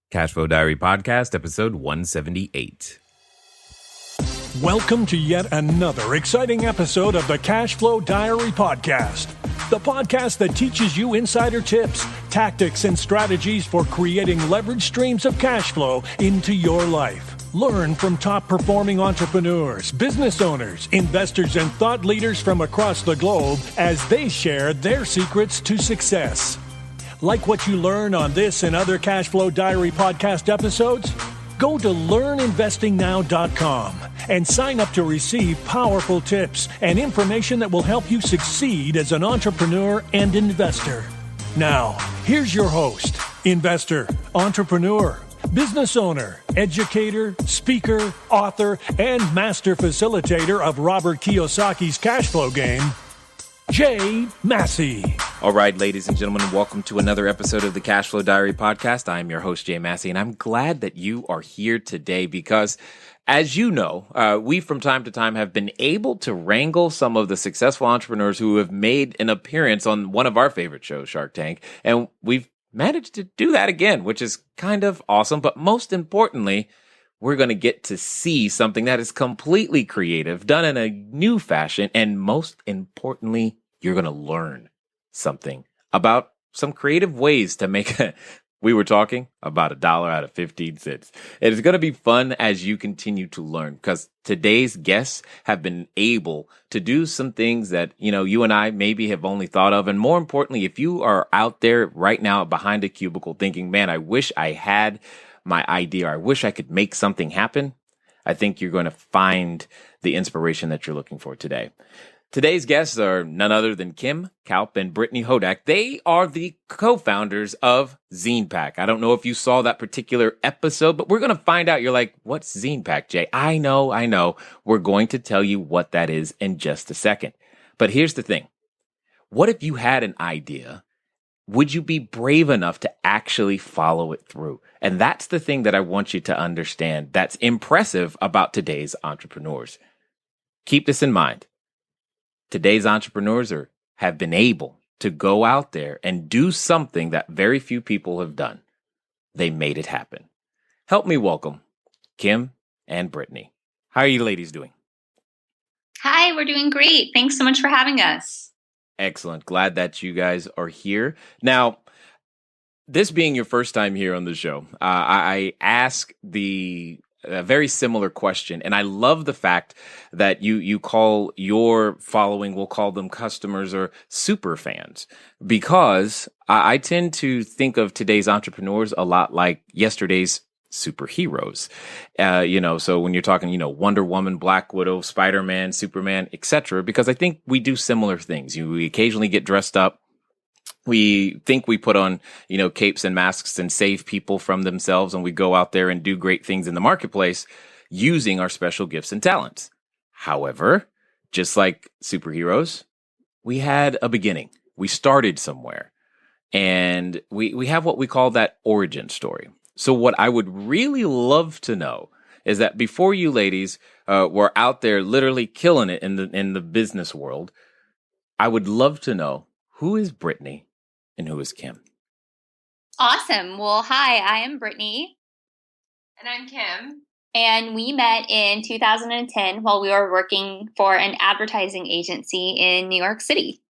Cashflow Diary Podcast, episode 178. Welcome to yet another exciting episode of the Cashflow Diary Podcast, the podcast that teaches you insider tips, tactics, and strategies for creating leverage streams of cash flow into your life. Learn from top-performing entrepreneurs, business owners, investors, and thought leaders from across the globe as they share their secrets to success. Like what you learn on this and other Cashflow Diary podcast episodes? Go to learninvestingnow.com and sign up to receive powerful tips and information that will help you succeed as an entrepreneur and investor. Now, here's your host, investor, entrepreneur, business owner, educator, speaker, author, and master facilitator of Robert Kiyosaki's cash flow game, Jay Massey. All right, ladies and gentlemen, welcome to another episode of the Cashflow Diary Podcast. I am your host, Jay Massey, and I'm glad that you are here today because, as you know, we from time to time have been able to wrangle some of the successful entrepreneurs who have made an appearance on one of our favorite shows, Shark Tank, and we've managed to do that again, which is kind of awesome. But most importantly, we're going to get to see something that is completely creative, done in a new fashion, and most importantly, you're going to learn something about some creative ways to make we were talking about $1 out of 15 cents. It is going to be fun as you continue to learn because today's guests have been able to do some things that, you know, you and I maybe have only thought of. And more importantly, if you are out there right now behind a cubicle thinking, man, I wish I had my idea, or I wish I could make something happen, I think you're going to find the inspiration that you're looking for today. Today's guests are none other than Kim, Kaupe, and Brittany Hodak. They are the co-founders of ZinePak. I don't know if you saw that particular episode, but we're going to find out. You're like, what's ZinePak, Jay? I know. We're going to tell you what that is in just a second. But here's the thing. What if you had an idea? Would you be brave enough to actually follow it through? And that's the thing that I want you to understand that's impressive about today's entrepreneurs. Keep this in mind. Today's entrepreneurs have been able to go out there and do something that very few people have done. They made it happen. Help me welcome Kim and Brittany. How are you ladies doing? Hi, we're doing great. Thanks so much for having us. Excellent. Glad that you guys are here. Now, this being your first time here on the show, I ask a very similar question, and I love the fact that you call your following, we'll call them customers or super fans, because I tend to think of today's entrepreneurs a lot like yesterday's superheroes. So when you're talking, Wonder Woman, Black Widow, Spider-Man, Superman, etc., because I think we do similar things. We occasionally get dressed up. We think we put on, capes and masks and save people from themselves, and we go out there and do great things in the marketplace using our special gifts and talents. However, just like superheroes, we had a beginning. We started somewhere, and we have what we call that origin story. So what I would really love to know is that before you ladies were out there literally killing it in the business world, I would love to know, who is Brittany and who is Kim? Awesome. Well, hi, I am Brittany. And I'm Kim. And we met in 2010 while we were working for an advertising agency in New York City.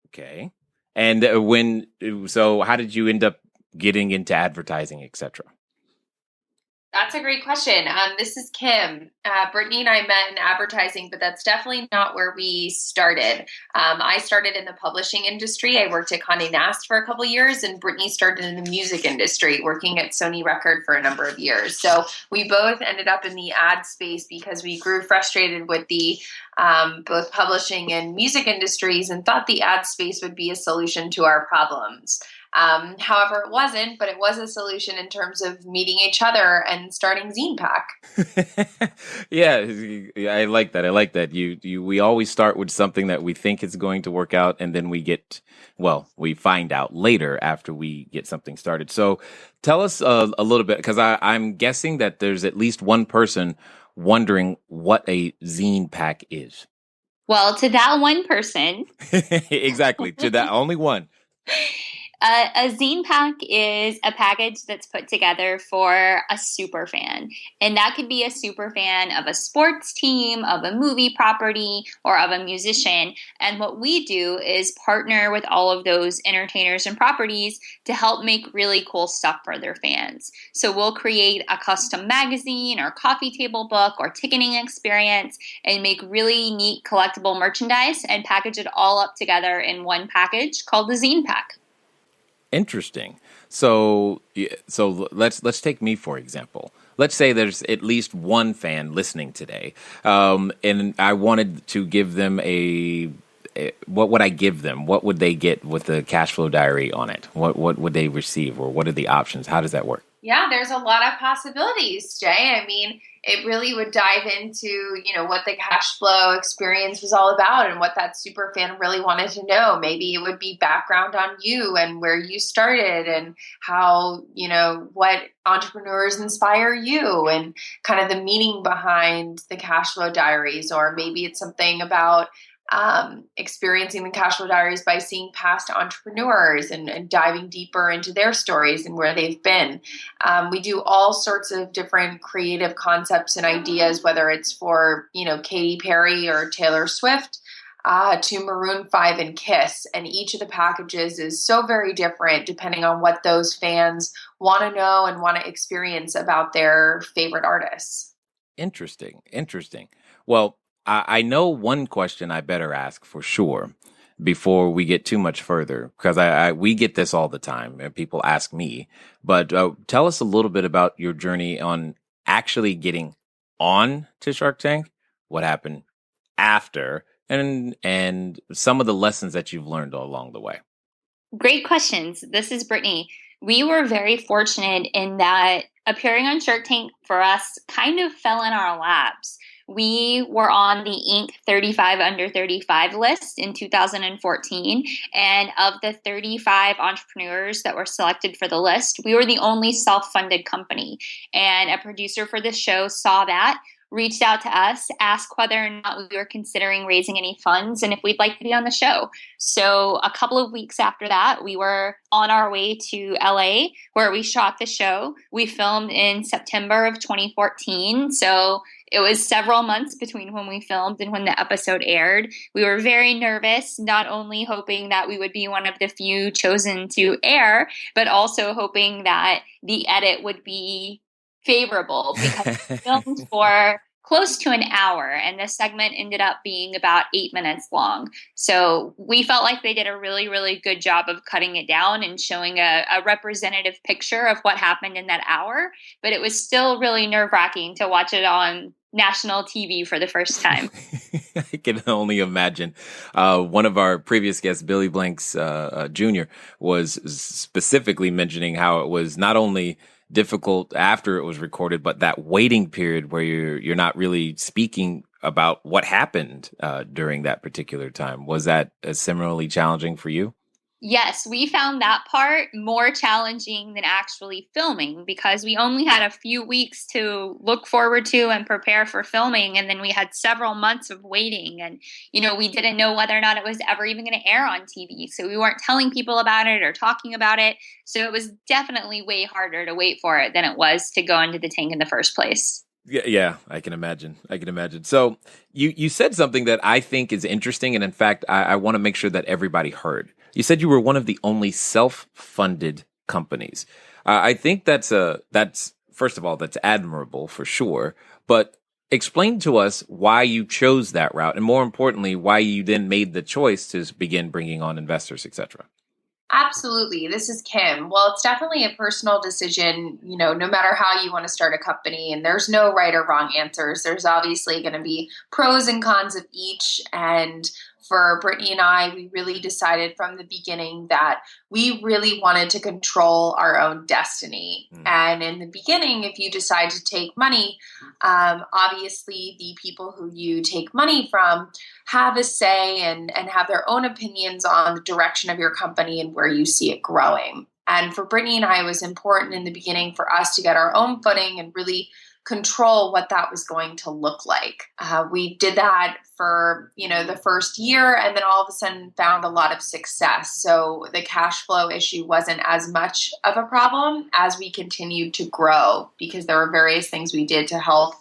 Okay. And how did you end up getting into advertising, etc.? That's a great question. This is Kim. Brittany and I met in advertising, but that's definitely not where we started. I started in the publishing industry. I worked at Condé Nast for a couple of years, and Brittany started in the music industry, working at Sony Record for a number of years. So we both ended up in the ad space because we grew frustrated with the both publishing and music industries and thought the ad space would be a solution to our problems. However, it wasn't, but it was a solution in terms of meeting each other and starting ZinePak. Yeah, I like that. We always start with something that we think is going to work out, and then we find out later after we get something started. So tell us a little bit, because I'm guessing that there's at least one person wondering what a ZinePak is. Well, to that one person. Exactly, to that only one. A ZinePak is a package that's put together for a super fan. And that could be a super fan of a sports team, of a movie property, or of a musician. And what we do is partner with all of those entertainers and properties to help make really cool stuff for their fans. So we'll create a custom magazine or coffee table book or ticketing experience and make really neat collectible merchandise and package it all up together in one package called the ZinePak. Interesting. So let's take me for example. Let's say there's at least one fan listening today, and I wanted to give them what would I give them? What would they get with the cash flow diary on it? What would they receive, or what are the options? How does that work? Yeah, there's a lot of possibilities, Jay. I mean, it really would dive into, what the cash flow experience was all about and what that super fan really wanted to know. Maybe it would be background on you and where you started and how, what entrepreneurs inspire you and kind of the meaning behind the cash flow diaries. Or maybe it's something about experiencing the cash flow diaries by seeing past entrepreneurs and diving deeper into their stories and where they've been. We do all sorts of different creative concepts and ideas, whether it's for, Katy Perry or Taylor Swift, to Maroon 5 and KISS. And each of the packages is so very different depending on what those fans want to know and want to experience about their favorite artists. Interesting. Well, I know one question I better ask for sure before we get too much further, because we get this all the time and people ask me, but tell us a little bit about your journey on actually getting on to Shark Tank, what happened after, and some of the lessons that you've learned along the way. Great questions. This is Brittany. We were very fortunate in that appearing on Shark Tank for us kind of fell in our laps. We were on the Inc. 35 Under 35 list in 2014. And of the 35 entrepreneurs that were selected for the list, we were the only self-funded company. And a producer for the show saw that, reached out to us, asked whether or not we were considering raising any funds and if we'd like to be on the show. So a couple of weeks after that, we were on our way to LA where we shot the show. We filmed in September of 2014. So it was several months between when we filmed and when the episode aired. We were very nervous, not only hoping that we would be one of the few chosen to air, but also hoping that the edit would be favorable, because we filmed for close to an hour and the segment ended up being about 8 minutes long. So we felt like they did a really, really good job of cutting it down and showing a representative picture of what happened in that hour. But it was still really nerve-wracking to watch it on national TV for the first time. I can only imagine. One of our previous guests, Billy Blanks Jr., was specifically mentioning how it was not only difficult after it was recorded, but that waiting period where you're not really speaking about what happened during that particular time. Was that similarly challenging for you? Yes, we found that part more challenging than actually filming, because we only had a few weeks to look forward to and prepare for filming. And then we had several months of waiting. And, we didn't know whether or not it was ever even going to air on TV. So we weren't telling people about it or talking about it. So it was definitely way harder to wait for it than it was to go into the tank in the first place. Yeah, I can imagine. So you said something that I think is interesting. And in fact, I want to make sure that everybody heard. You said you were one of the only self-funded companies. I think that's first of all, that's admirable for sure. But explain to us why you chose that route, and more importantly, why you then made the choice to begin bringing on investors, etc. Absolutely. This is Kim. Well, it's definitely a personal decision, no matter how you want to start a company, and there's no right or wrong answers. There's obviously going to be pros and cons of each. And for Brittany and I, we really decided from the beginning that we really wanted to control our own destiny. And in the beginning, if you decide to take money, obviously the people who you take money from have a say and have their own opinions on the direction of your company and where you see it growing. And for Brittany and I, it was important in the beginning for us to get our own footing and really control what that was going to look like. We did that for, the first year, and then all of a sudden found a lot of success. So the cash flow issue wasn't as much of a problem as we continued to grow, because there were various things we did to help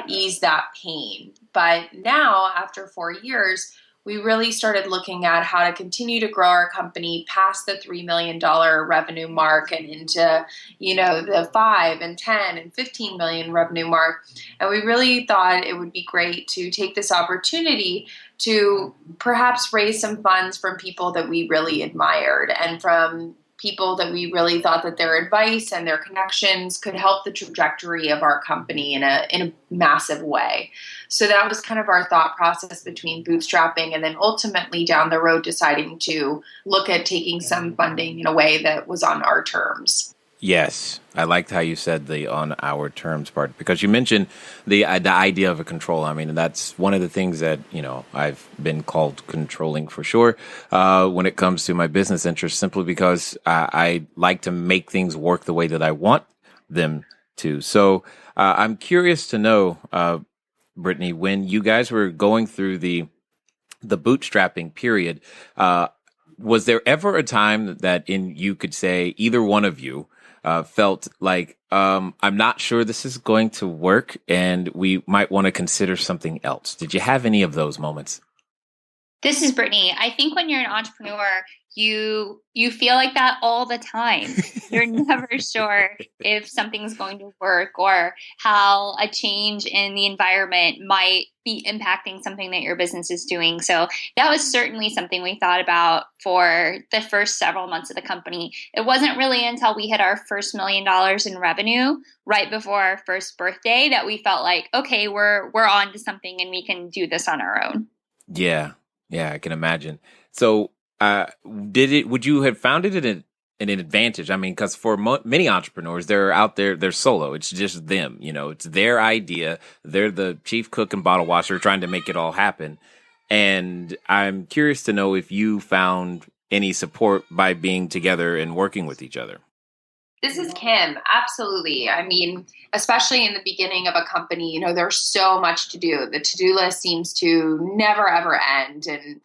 ease that pain. But now, after 4 years, we really started looking at how to continue to grow our company past the $3 million revenue mark and into, the 5 and 10 and 15 million revenue mark. And we really thought it would be great to take this opportunity to perhaps raise some funds from people that we really admired and from people that we really thought that their advice and their connections could help the trajectory of our company in a massive way. So that was kind of our thought process between bootstrapping and then ultimately down the road deciding to look at taking some funding in a way that was on our terms. Yes, I liked how you said the on our terms part, because you mentioned the idea of a control. I mean, that's one of the things that, I've been called controlling for sure when it comes to my business interests, simply because I like to make things work the way that I want them to. So I'm curious to know, Brittany, when you guys were going through the bootstrapping period, was there ever a time that you could say either one of you felt like, I'm not sure this is going to work and we might want to consider something else? Did you have any of those moments? This is Brittany. I think when you're an entrepreneur, you feel like that all the time. You're never sure if something's going to work or how a change in the environment might be impacting something that your business is doing. So that was certainly something we thought about for the first several months of the company. It wasn't really until we hit our first $1 million in revenue right before our first birthday that we felt like, okay, we're on to something and we can do this on our own. Yeah, I can imagine. So would you have found it an advantage? I mean, because for many entrepreneurs, they're out there, they're solo. It's just them, it's their idea. They're the chief cook and bottle washer trying to make it all happen. And I'm curious to know if you found any support by being together and working with each other. This is Kim. Absolutely. I mean, especially in the beginning of a company, there's so much to do. The to-do list seems to never, ever end. And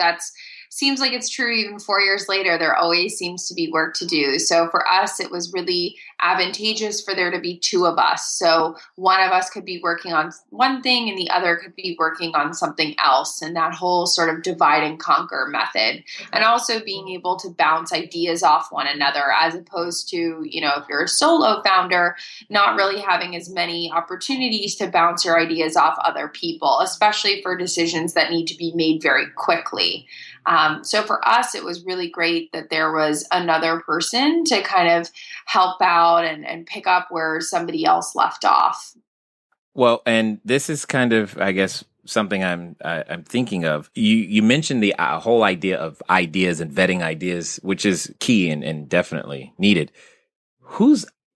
seems like it's true even 4 years later. There always seems to be work to do. So for us, it was really advantageous for there to be two of us. So one of us could be working on one thing and the other could be working on something else, and that whole sort of divide and conquer method. And also being able to bounce ideas off one another, as opposed to, if you're a solo founder, not really having as many opportunities to bounce your ideas off other people, especially for decisions that need to be made very quickly. So for us, it was really great that there was another person to kind of help out and pick up where somebody else left off. Well, and this is kind of, I guess, something I'm thinking of. You mentioned the whole idea of ideas and vetting ideas, which is key and definitely needed.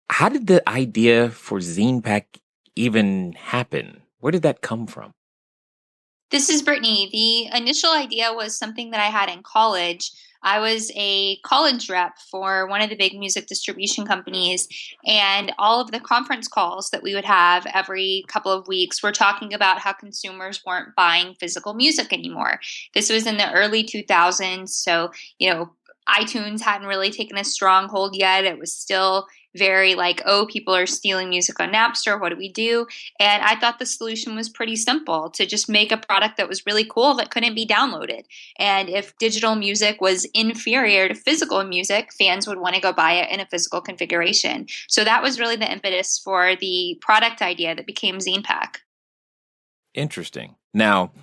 How did the idea for ZinePak even happen? Where did that come from? This is Brittany. The initial idea was something that I had in college. I was a college rep for one of the big music distribution companies, and all of the conference calls that we would have every couple of weeks were talking about how consumers weren't buying physical music anymore. This was in the early 2000s, so, iTunes hadn't really taken a strong hold yet. It was still very like, oh, people are stealing music on Napster. What do we do? And I thought the solution was pretty simple, to just make a product that was really cool that couldn't be downloaded. And if digital music was inferior to physical music, fans would want to go buy it in a physical configuration. So that was really the impetus for the product idea that became ZinePak. Interesting. Now,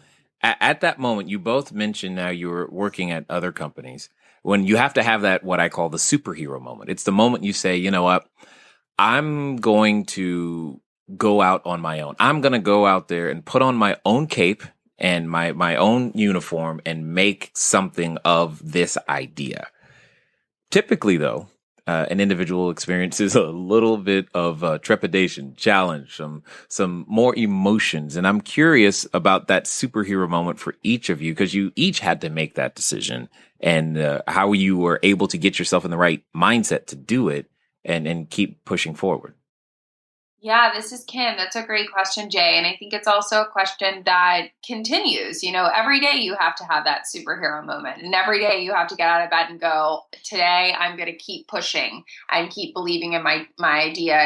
at that moment, you both mentioned now you were working at other companies. When you have to have that, what I call the superhero moment. It's the moment you say, you know what, I'm going to go out on my own. I'm going to go out there and put on my own cape and my own uniform and make something of this idea. Typically, though, an individual experiences a little bit of trepidation, challenge, some more emotions. And I'm curious about that superhero moment for each of you, because you each had to make that decision, and how you were able to get yourself in the right mindset to do it and keep pushing forward. Yeah, this is Kim. That's a great question, Jay. And I think it's also a question that continues. Every day you have to have that superhero moment. And every day you have to get out of bed and go, today I'm going to keep pushing and keep believing in my idea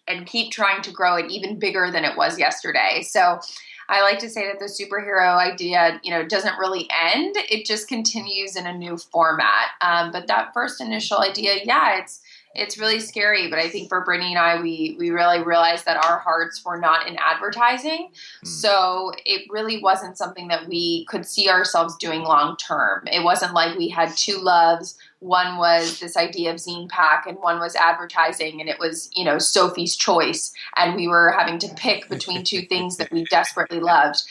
and keep trying to grow it even bigger than it was yesterday. So I like to say that the superhero idea, doesn't really end. It just continues in a new format. But that first initial idea, yeah, it's really scary, but I think for Brittany and I, we really realized that our hearts were not in advertising. So it really wasn't something that we could see ourselves doing long term. It wasn't like we had two loves. One was this idea of ZinePak and one was advertising, and it was, Sophie's choice. And we were having to pick between two things that we desperately loved.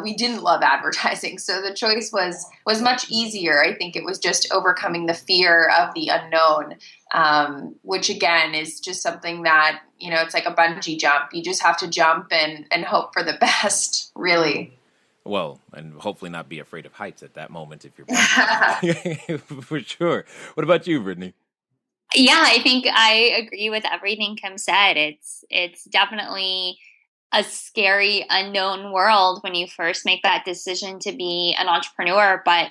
We didn't love advertising. So the choice was much easier. I think it was just overcoming the fear of the unknown. Which again is just something that, it's like a bungee jump. You just have to jump and hope for the best, really. Well, and hopefully not be afraid of heights at that moment if you're for sure. What about you, Brittany? Yeah, I think I agree with everything Kim said. It's definitely a scary, unknown world when you first make that decision to be an entrepreneur. But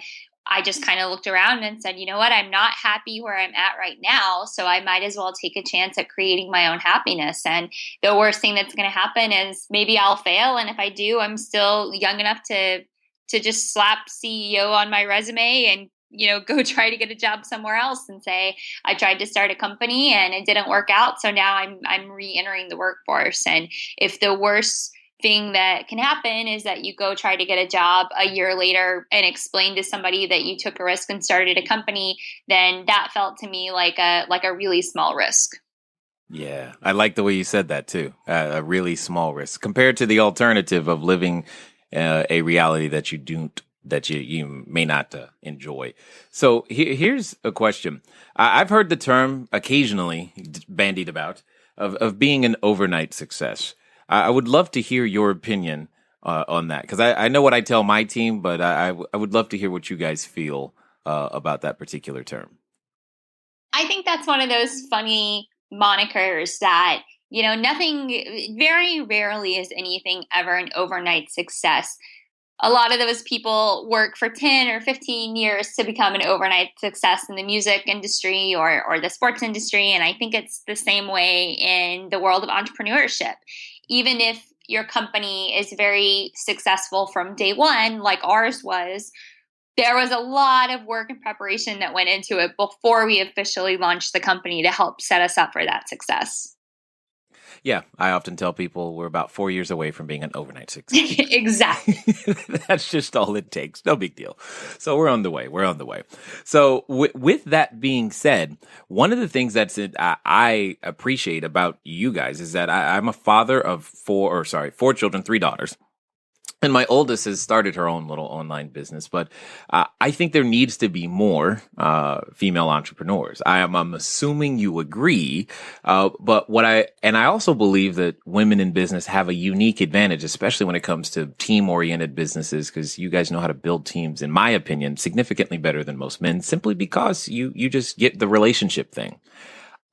I just kind of looked around and said, you know what, I'm not happy where I'm at right now, so I might as well take a chance at creating my own happiness. And the worst thing that's going to happen is maybe I'll fail. And if I do, I'm still young enough to just slap CEO on my resume and, go try to get a job somewhere else and say, I tried to start a company and it didn't work out. So now I'm re-entering the workforce. And if the worst thing that can happen is that you go try to get a job a year later and explain to somebody that you took a risk and started a company, then that felt to me like a really small risk. Yeah, I like the way you said that too. A really small risk compared to the alternative of living a reality that you may not enjoy. So here's a question. I've heard the term occasionally bandied about of being an overnight success. I would love to hear your opinion on that, because I know what I tell my team, but I would love to hear what you guys feel about that particular term. I think that's one of those funny monikers that, nothing, very rarely is anything ever an overnight success. A lot of those people work for 10 or 15 years to become an overnight success in the music industry or the sports industry. And I think it's the same way in the world of entrepreneurship. Even if your company is very successful from day one, like ours was, there was a lot of work and preparation that went into it before we officially launched the company to help set us up for that success. Yeah, I often tell people we're about 4 years away from being an overnight success. Exactly. That's just all it takes. No big deal. So we're on the way. So with that being said, one of the things I appreciate about you guys is that I'm a father of four children, 3 daughters. And my oldest has started her own little online business, but I think there needs to be more female entrepreneurs. I'm assuming you agree, but I also believe that women in business have a unique advantage, especially when it comes to team-oriented businesses, because you guys know how to build teams, in my opinion, significantly better than most men, simply because you just get the relationship thing.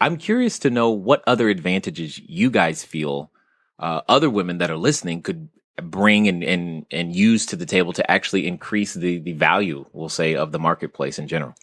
I'm curious to know what other advantages you guys feel other women that are listening could bring and use to the table to actually increase the value, we'll say, of the marketplace in general.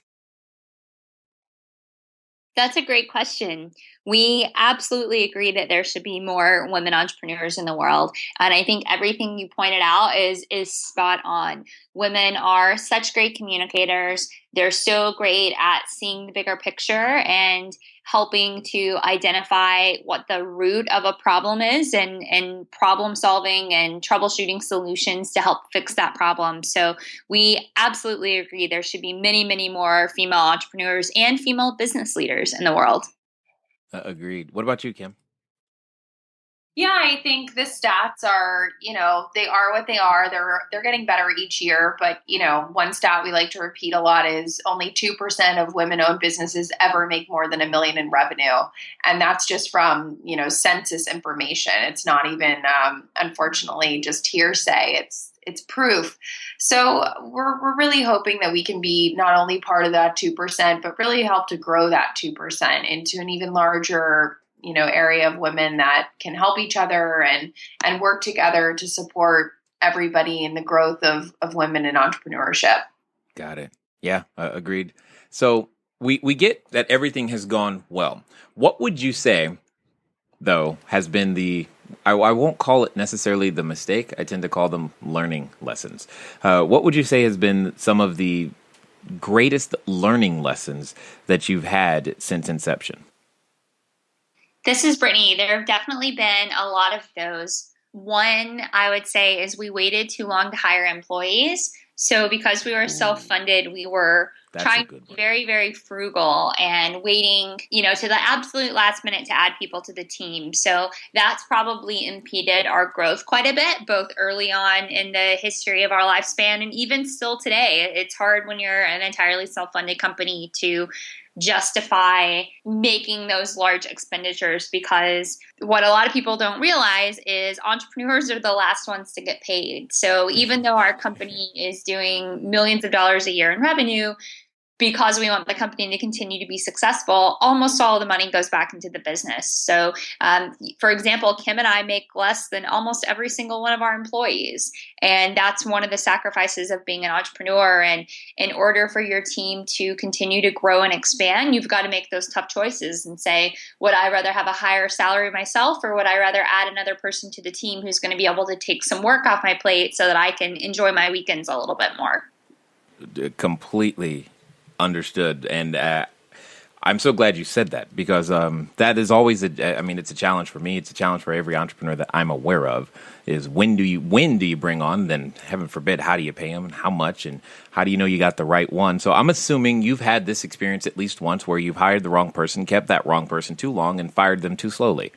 That's a great question. We absolutely agree that there should be more women entrepreneurs in the world. And I think everything you pointed out is spot on. Women are such great communicators. They're so great at seeing the bigger picture and helping to identify what the root of a problem is and problem solving and troubleshooting solutions to help fix that problem. So we absolutely agree there should be many, many more female entrepreneurs and female business leaders in the world. Agreed. What about you, Kim? Yeah, I think the stats are, they are what they are. They're getting better each year. But, one stat we like to repeat a lot is only 2% of women-owned businesses ever make more than $1 million in revenue. And that's just from, census information. It's not even, unfortunately, just hearsay. It's proof. So we're really hoping that we can be not only part of that 2%, but really help to grow that 2% into an even larger area of women that can help each other and work together to support everybody in the growth of women in entrepreneurship. Got it. Yeah, agreed. So we get that everything has gone well. What would you say, though, has been I won't call it necessarily the mistake. I tend to call them learning lessons. What would you say has been some of the greatest learning lessons that you've had since inception? This is Brittany. There have definitely been a lot of those. One, I would say, is we waited too long to hire employees. So because we were self-funded, we were trying to be very, very frugal and waiting, to the absolute last minute to add people to the team. So that's probably impeded our growth quite a bit, both early on in the history of our lifespan and even still today. It's hard when you're an entirely self-funded company to justify making those large expenditures, because what a lot of people don't realize is entrepreneurs are the last ones to get paid. So even though our company is doing millions of dollars a year in revenue, because we want the company to continue to be successful, almost all of the money goes back into the business. So, for example, Kim and I make less than almost every single one of our employees. And that's one of the sacrifices of being an entrepreneur. And in order for your team to continue to grow and expand, you've got to make those tough choices and say, would I rather have a higher salary myself, or would I rather add another person to the team who's going to be able to take some work off my plate so that I can enjoy my weekends a little bit more? Completely understood. And I'm so glad you said that, because that is always it's a challenge for me. It's a challenge for every entrepreneur that I'm aware of, is when do you bring on, then heaven forbid, how do you pay them and how much, and how do you know you got the right one? So I'm assuming you've had this experience at least once where you've hired the wrong person, kept that wrong person too long, and fired them too slowly.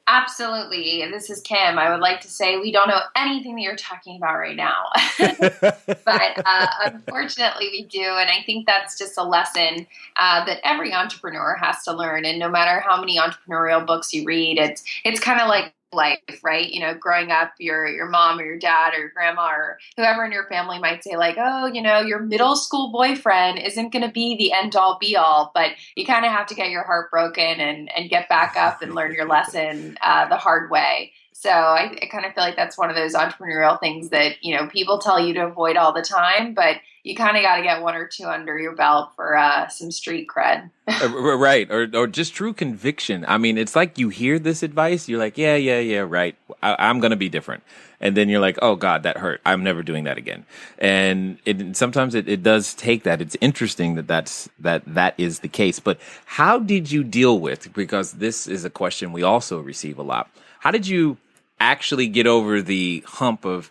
Absolutely. This is Kim. I would like to say we don't know anything that you're talking about right now, but unfortunately we do. And I think that's just a lesson that every entrepreneur has to learn. And no matter how many entrepreneurial books you read, it's kind of like life, right? Growing up, your mom or your dad or your grandma or whoever in your family might say like, oh, your middle school boyfriend isn't going to be the end all be all, but you kind of have to get your heart broken and get back up and learn your lesson the hard way. So I kind of feel like that's one of those entrepreneurial things that, people tell you to avoid all the time, but you kind of got to get one or two under your belt for some street cred. Right. Or just true conviction. I mean, it's like you hear this advice. You're like, yeah, right. I'm going to be different. And then you're like, oh, God, that hurt. I'm never doing that again. And sometimes it does take that. It's interesting that is the case. But how did you deal with, because this is a question we also receive a lot, how did you actually get over the hump of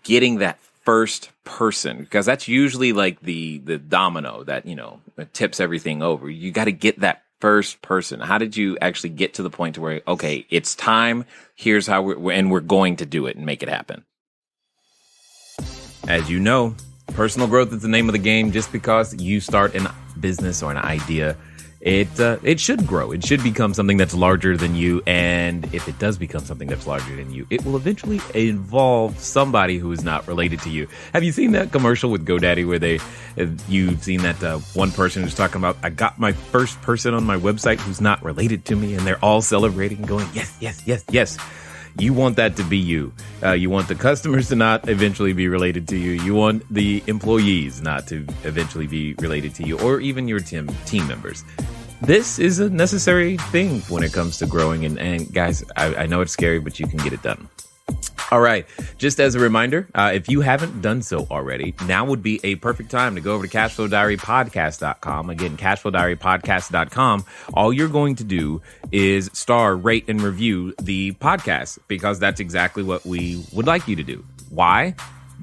getting that first person? Because that's usually like the domino that, tips everything over. You got to get that first person. How did you actually get to the point to where, okay, it's time, here's how we're going to do it and make it happen? As you know, personal growth is the name of the game. Just because you start a business or an idea, it should grow. It should become something that's larger than you. And if it does become something that's larger than you, it will eventually involve somebody who is not related to you. Have you seen that commercial with GoDaddy where you've seen that one person who's talking about, I got my first person on my website who's not related to me, and they're all celebrating, going, yes. You want that to be you. You want the customers to not eventually be related to you. You want the employees not to eventually be related to you, or even your team members. This is a necessary thing when it comes to growing. And guys, I know it's scary, but you can get it done. All right. Just as a reminder, if you haven't done so already, now would be a perfect time to go over to cashflowdiarypodcast.com. Again, cashflowdiarypodcast.com. All you're going to do is rate, and review the podcast, because that's exactly what we would like you to do. Why?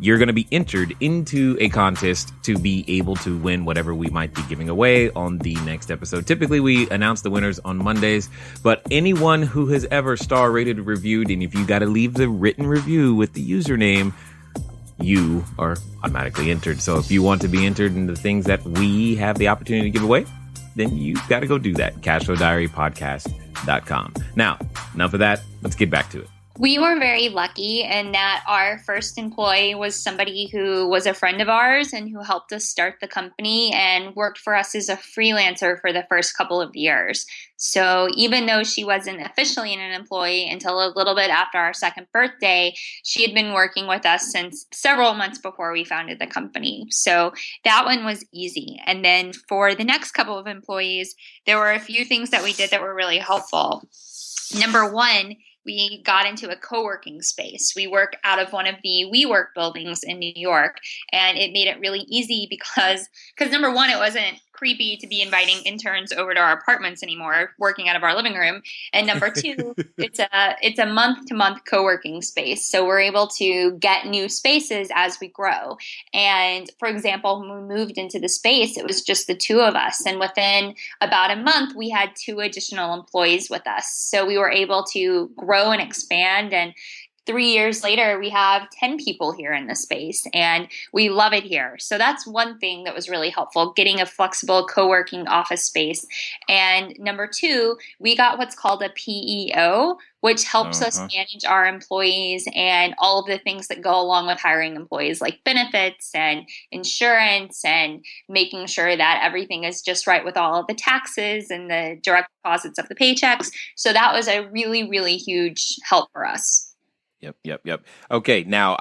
You're going to be entered into a contest to be able to win whatever we might be giving away on the next episode. Typically, we announce the winners on Mondays, but anyone who has ever star rated or reviewed, and if you got to leave the written review with the username, you are automatically entered. So if you want to be entered in the things that we have the opportunity to give away, then you got to go do that. cashflowdiarypodcast.com. Now, enough of that. Let's get back to it. We were very lucky in that our first employee was somebody who was a friend of ours and who helped us start the company and worked for us as a freelancer for the first couple of years. So even though she wasn't officially an employee until a little bit after our second birthday, she had been working with us since several months before we founded the company. So that one was easy. And then for the next couple of employees, there were a few things that we did that were really helpful. Number one, we got into a co-working space. We work out of one of the WeWork buildings in New York, and it made it really easy because number one, it wasn't creepy to be inviting interns over to our apartments anymore, working out of our living room. And number two, it's a month-to-month co-working space. So we're able to get new spaces as we grow. And for example, when we moved into the space, it was just the two of us. And within about a month, we had 2 additional employees with us. So we were able to grow and expand. And 3 years later, we have 10 people here in the space, and we love it here. So that's one thing that was really helpful, getting a flexible co-working office space. And number 2, we got what's called a PEO, which helps us manage our employees and all of the things that go along with hiring employees, like benefits and insurance and making sure that everything is just right with all of the taxes and the direct deposits of the paychecks. So that was a really, really huge help for us. Yep. Okay, now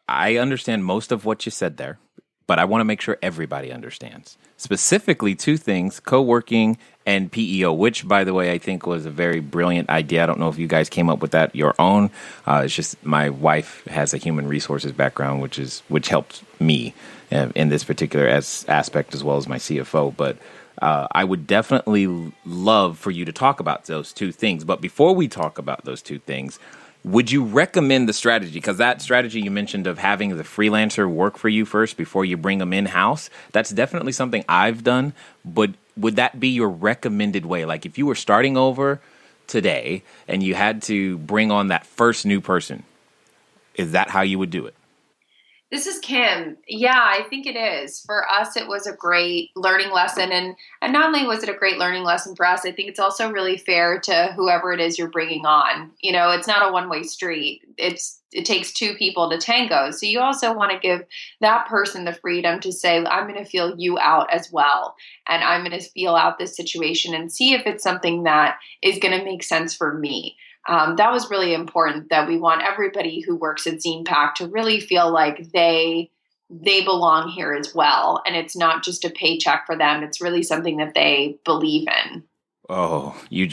I understand most of what you said there, but I want to make sure everybody understands. Specifically 2 things, co-working and PEO, which, by the way, I think was a very brilliant idea. I don't know if you guys came up with that your own. It's just my wife has a human resources background, which helped me in this particular aspect, as well as my CFO. But I would definitely love for you to talk about those 2 things. But before we talk about those 2 things, would you recommend the strategy? Because that strategy you mentioned of having the freelancer work for you first before you bring them in-house, that's definitely something I've done. But would that be your recommended way? Like if you were starting over today and you had to bring on that first new person, is that how you would do it? This is Kim. Yeah, I think it is. For us, it was a great learning lesson. And not only was it a great learning lesson for us, I think it's also really fair to whoever it is you're bringing on. You know, it's not a one-way street. It takes 2 people to tango. So you also want to give that person the freedom to say, I'm going to feel you out as well. And I'm going to feel out this situation and see if it's something that is going to make sense for me. That was really important, that we want everybody who works at ZinePak to really feel like they belong here as well. And it's not just a paycheck for them. It's really something that they believe in. Oh, you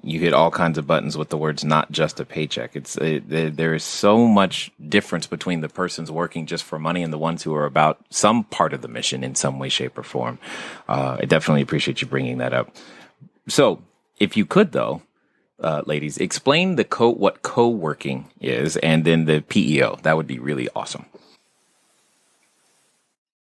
hit all kinds of buttons with the words "not just a paycheck." There is so much difference between the persons working just for money and the ones who are about some part of the mission in some way, shape, or form. I definitely appreciate you bringing that up. So if you could, though, ladies, explain what co-working is and then the PEO. That would be really awesome.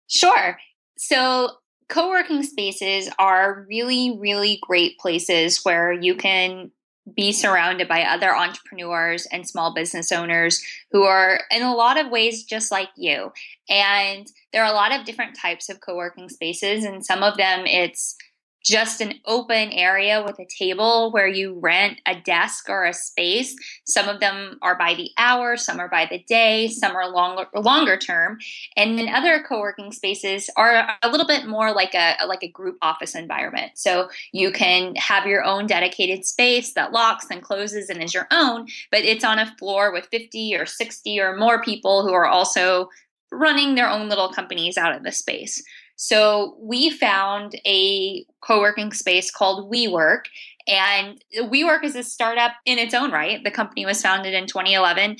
Sure. So co-working spaces are really, really great places where you can be surrounded by other entrepreneurs and small business owners who are in a lot of ways just like you. And there are a lot of different types of co-working spaces, and some of them it's just an open area with a table where you rent a desk or a space. Some of them are by the hour, some are by the day, some are longer term. And then other co-working spaces are a little bit more like a group office environment. So you can have your own dedicated space that locks and closes and is your own, but it's on a floor with 50 or 60 or more people who are also running their own little companies out of the space. So we found a co-working space called WeWork, and WeWork is a startup in its own right. The company was founded in 2011.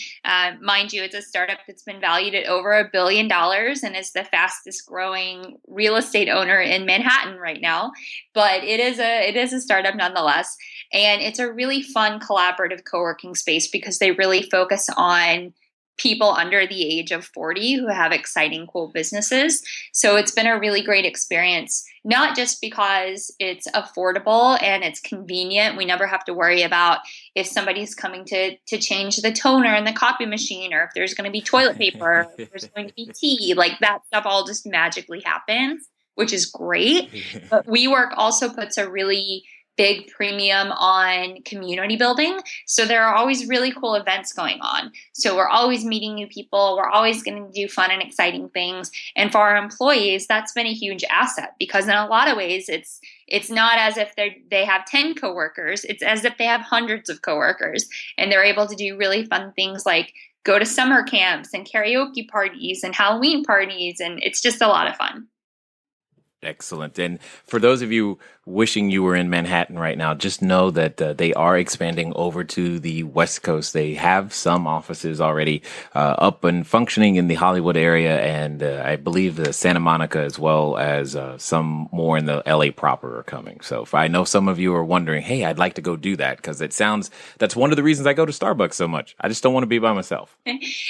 Mind you, it's a startup that's been valued at over $1 billion and is the fastest growing real estate owner in Manhattan right now. But it is a startup nonetheless. And it's a really fun collaborative co-working space because they really focus on people under the age of 40 who have exciting, cool businesses. So it's been a really great experience, not just because it's affordable and it's convenient. We never have to worry about if somebody's coming to change the toner in the copy machine, or if there's going to be toilet paper, or if there's going to be tea. Like that stuff all just magically happens, which is great. But WeWork also puts a really big premium on community building. So there are always really cool events going on. So we're always meeting new people. We're always going to do fun and exciting things. And for our employees, that's been a huge asset because in a lot of ways, it's not as if they have 10 coworkers. It's as if they have hundreds of coworkers, and they're able to do really fun things like go to summer camps and karaoke parties and Halloween parties. And it's just a lot of fun. Excellent. And for those of you wishing you were in Manhattan right now, just know that they are expanding over to the West Coast. They have some offices already up and functioning in the Hollywood area, and I believe Santa Monica, as well as some more in the LA proper are coming. So if I know some of you are wondering, hey, I'd like to go do that, because that's one of the reasons I go to Starbucks so much. I just don't want to be by myself.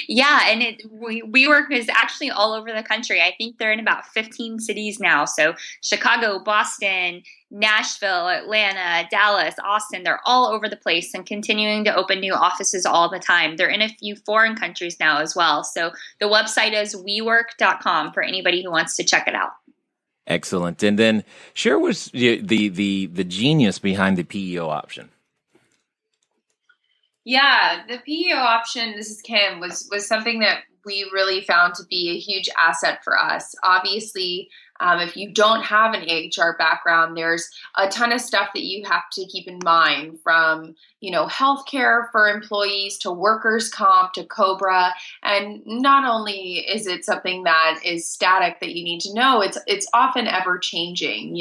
Yeah, and WeWork is actually all over the country. I think they're in about 15 cities now. So Chicago, Boston, Nashville, Atlanta, Dallas, Austin, they're all over the place and continuing to open new offices all the time. They're in a few foreign countries now as well. So the website is WeWork.com for anybody who wants to check it out. Excellent. And then Shar was the genius behind the PEO option. Yeah, the PEO option, this is Kim, was something that we really found to be a huge asset for us. Obviously, if you don't have an HR background, there's a ton of stuff that you have to keep in mind, from, healthcare for employees to workers' comp to COBRA. And not only is it something that is static that you need to know, it's often ever changing.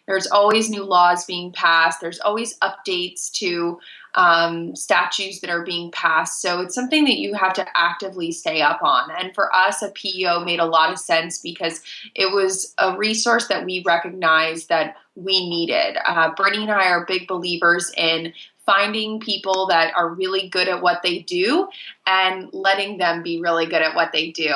There's always new laws being passed. There's always updates to statutes that are being passed. So it's something that you have to actively stay up on. And for us, a PEO made a lot of sense because it was a resource that we recognized that we needed. Brittany and I are big believers in finding people that are really good at what they do and letting them be really good at what they do.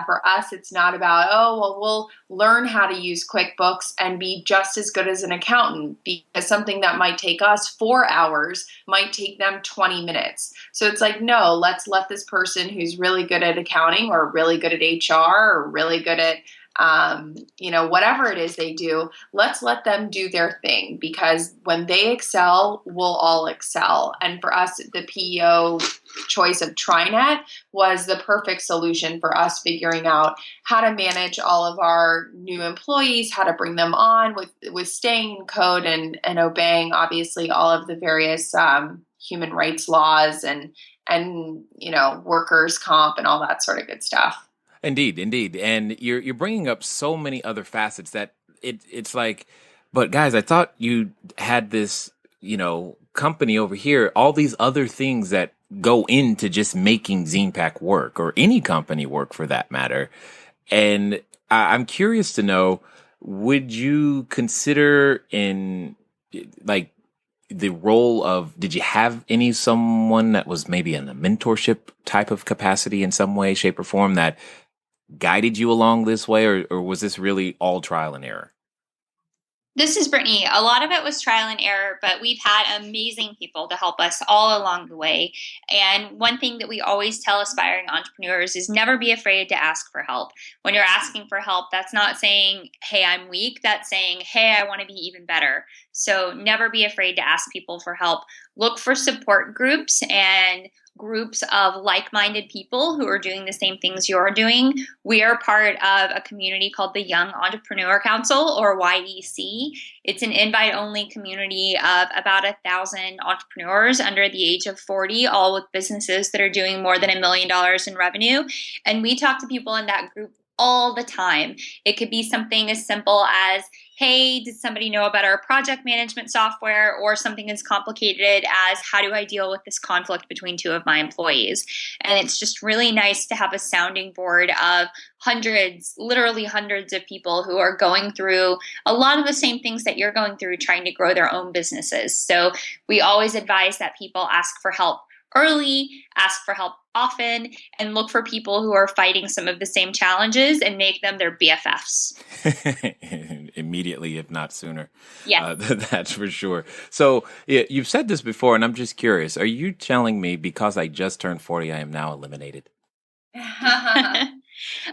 For us, it's not about, we'll learn how to use QuickBooks and be just as good as an accountant, because something that might take us 4 hours might take them 20 minutes. So it's like, no, let's let this person who's really good at accounting or really good at HR or really good at whatever it is they do, let's let them do their thing, because when they excel, we'll all excel. And for us, the PEO choice of TriNet was the perfect solution for us figuring out how to manage all of our new employees, how to bring them on with staying in code and obeying, obviously, all of the various human rights laws and workers' comp and all that sort of good stuff. Indeed. And you're bringing up so many other facets that it's like, but guys, I thought you had this, company over here, all these other things that go into just making ZinePak work, or any company work for that matter. And I'm curious to know, would you consider in like the role of, did you have someone that was maybe in a mentorship type of capacity in some way, shape, or form that guided you along this way, or was this really all trial and error? This is Brittany. A lot of it was trial and error, but we've had amazing people to help us all along the way. And one thing that we always tell aspiring entrepreneurs is never be afraid to ask for help. When you're asking for help, that's not saying, hey, I'm weak. That's saying, hey, I want to be even better. So never be afraid to ask people for help. Look for support groups and groups of like-minded people who are doing the same things you're doing. We are part of a community called the Young Entrepreneur Council, or YEC. It's an invite-only community of about 1,000 entrepreneurs under the age of 40, all with businesses that are doing more than $1 million in revenue. And we talk to people in that group all the time. It could be something as simple as, hey, did somebody know about our project management software? Or something as complicated as, how do I deal with this conflict between two of my employees? And it's just really nice to have a sounding board of literally hundreds of people who are going through a lot of the same things that you're going through, trying to grow their own businesses. So we always advise that people ask for help early, ask for help often, and look for people who are fighting some of the same challenges and make them their BFFs. Immediately, if not sooner. Yeah. That's for sure. So you've said this before, and I'm just curious. Are you telling me because I just turned 40, I am now eliminated?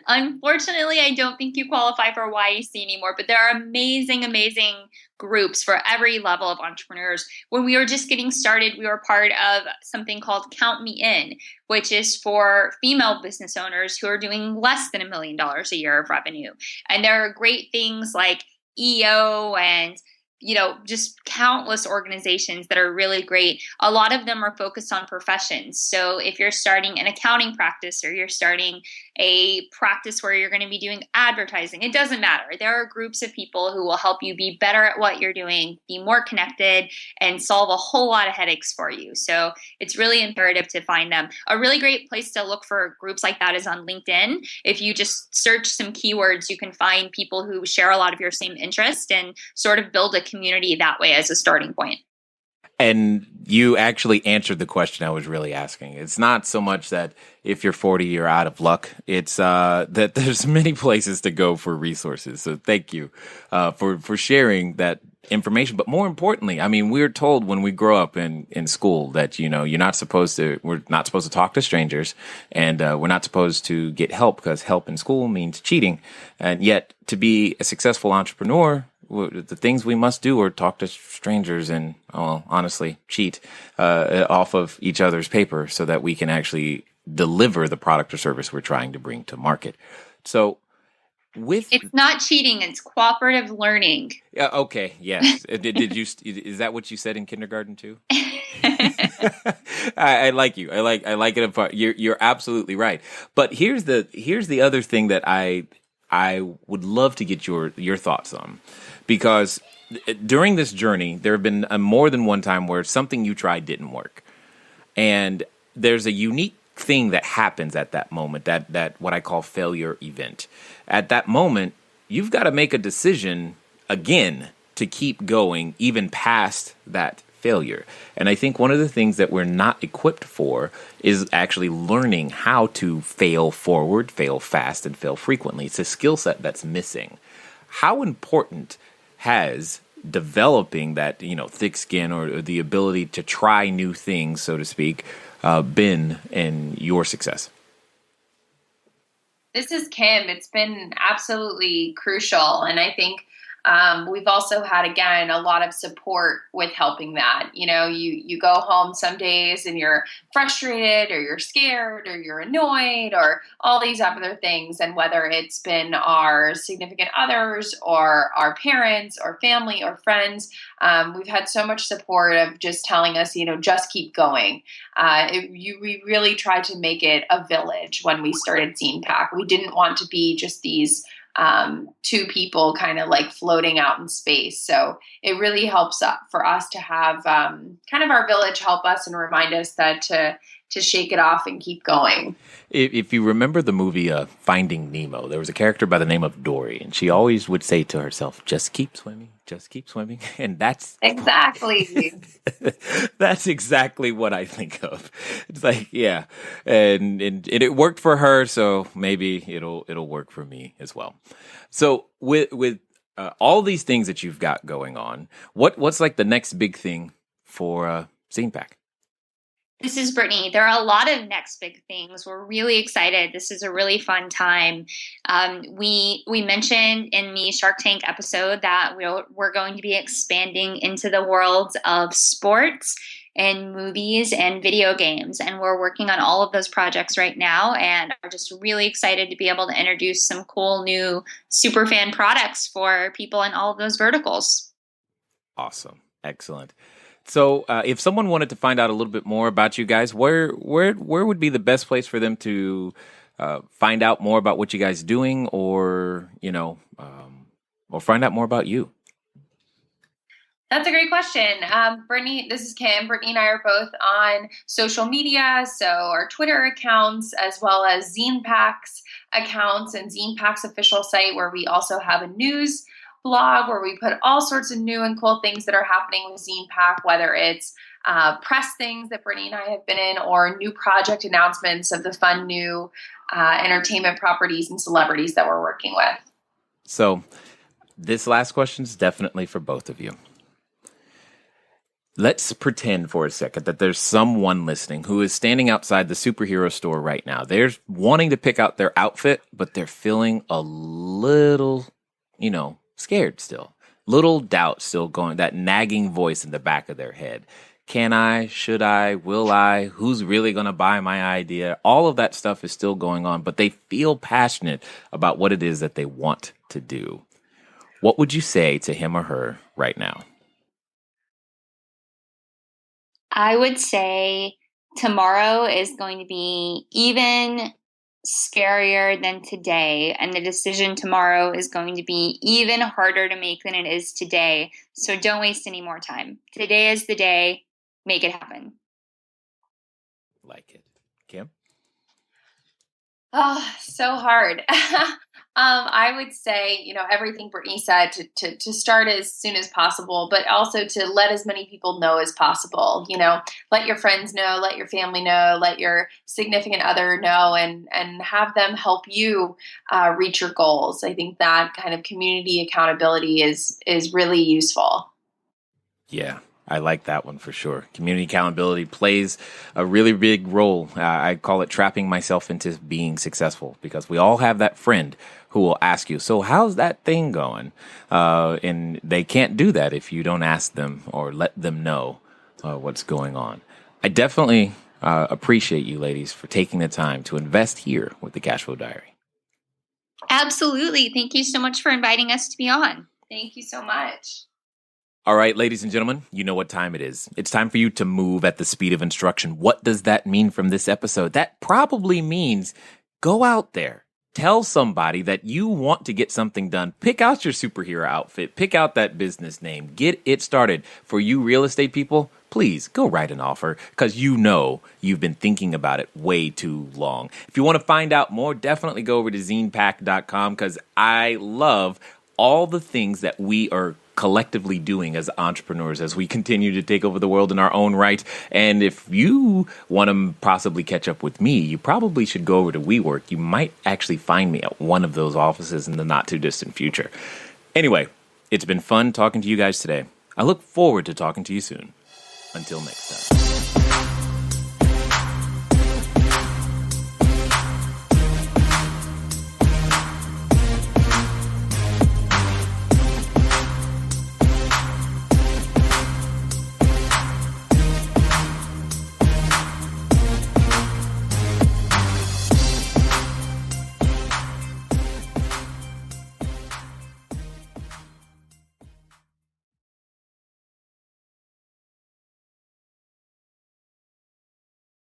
Unfortunately, I don't think you qualify for YEC anymore, but there are amazing, amazing groups for every level of entrepreneurs. When we were just getting started, we were part of something called Count Me In, which is for female business owners who are doing less than $1 million a year of revenue. And there are great things like EO and just countless organizations that are really great. A lot of them are focused on professions. So if you're starting an accounting practice or you're starting a practice where you're going to be doing advertising, it doesn't matter. There are groups of people who will help you be better at what you're doing, be more connected, and solve a whole lot of headaches for you. So it's really imperative to find them. A really great place to look for groups like that is on LinkedIn. If you just search some keywords, you can find people who share a lot of your same interest and sort of build a community that way as a starting point. And you actually answered the question I was really asking. It's not so much that if you're 40, you're out of luck. It's that there's many places to go for resources. So thank you for sharing that information. But more importantly, I mean, we're told when we grow up in school that, we're not supposed to talk to strangers, and we're not supposed to get help because help in school means cheating. And yet to be a successful entrepreneur, the things we must do are talk to strangers and, honestly, cheat off of each other's paper so that we can actually deliver the product or service we're trying to bring to market. So it's not cheating, it's cooperative learning. Okay, yes. Is that what you said in kindergarten too? I like you. I like it. You're absolutely right. But here's the other thing that I would love to get your thoughts on. Because during this journey, there have been more than one time where something you tried didn't work. And there's a unique thing that happens at that moment, that what I call failure event. At that moment, you've got to make a decision again to keep going even past that failure. And I think one of the things that we're not equipped for is actually learning how to fail forward, fail fast, and fail frequently. It's a skill set that's missing. How important has developing that, thick skin or the ability to try new things, so to speak, been in your success? This is Kim. It's been absolutely crucial. And I think we've also had, again, a lot of support with helping that. You go home some days and you're frustrated or you're scared or you're annoyed or all these other things. And whether it's been our significant others or our parents or family or friends, we've had so much support of just telling us, just keep going. We really tried to make it a village when we started ZinePak. We didn't want to be just these two people kind of like floating out in space. So it really helps for us to have kind of our village help us and remind us that to shake it off and keep going. If you remember the movie Finding Nemo, there was a character by the name of Dory, and she always would say to herself, just keep swimming, just keep swimming. And that's exactly that's exactly what I think of. It's like, yeah, and it worked for her, so maybe it'll work for me as well. So with all these things that you've got going on, what's like the next big thing for ZinePak? This is Brittany. There are a lot of next big things. We're really excited. This is a really fun time. We mentioned in the Shark Tank episode that we're going to be expanding into the worlds of sports and movies and video games. And we're working on all of those projects right now and are just really excited to be able to introduce some cool new superfan products for people in all of those verticals. Awesome. Excellent. So if someone wanted to find out a little bit more about you guys, where would be the best place for them to find out more about what you guys are doing or find out more about you? That's a great question. Brittany, this is Kim. Brittany and I are both on social media, so our Twitter accounts as well as ZinePak's accounts and ZinePak's official site where we also have a news blog where we put all sorts of new and cool things that are happening with ZinePak, whether it's press things that Brittany and I have been in or new project announcements of the fun new entertainment properties and celebrities that we're working with. So this last question is definitely for both of you. Let's pretend for a second that there's someone listening who is standing outside the superhero store right now. They're wanting to pick out their outfit, but they're feeling a little, scared still. Little doubt still going, that nagging voice in the back of their head. Can I? Should I? Will I? Who's really going to buy my idea? All of that stuff is still going on, but they feel passionate about what it is that they want to do. What would you say to him or her right now? I would say tomorrow is going to be even scarier than today, and the decision tomorrow is going to be even harder to make than it is today. So don't waste any more time. Today is the day. Make it happen. Like it. Kim? Oh, so hard. I would say, everything Brittany said to start as soon as possible, but also to let as many people know as possible. Let your friends know, let your family know, let your significant other know, and have them help you reach your goals. I think that kind of community accountability is really useful. Yeah. I like that one for sure. Community accountability plays a really big role. I call it trapping myself into being successful, because we all have that friend who will ask you, so how's that thing going? And they can't do that if you don't ask them or let them know what's going on. I definitely appreciate you ladies for taking the time to invest here with the Cashflow Diary. Absolutely. Thank you so much for inviting us to be on. Thank you so much. All right, ladies and gentlemen, you know what time it is. It's time for you to move at the speed of instruction. What does that mean from this episode? That probably means go out there. Tell somebody that you want to get something done. Pick out your superhero outfit. Pick out that business name. Get it started. For you real estate people, please go write an offer, because you've been thinking about it way too long. If you want to find out more, definitely go over to ZinePak.com, because I love all the things that we are collectively doing as entrepreneurs as we continue to take over the world in our own right. And if you want to possibly catch up with me, you probably should go over to WeWork. You might actually find me at one of those offices in the not too distant future. Anyway, it's been fun talking to you guys today. I look forward to talking to you soon. Until next time.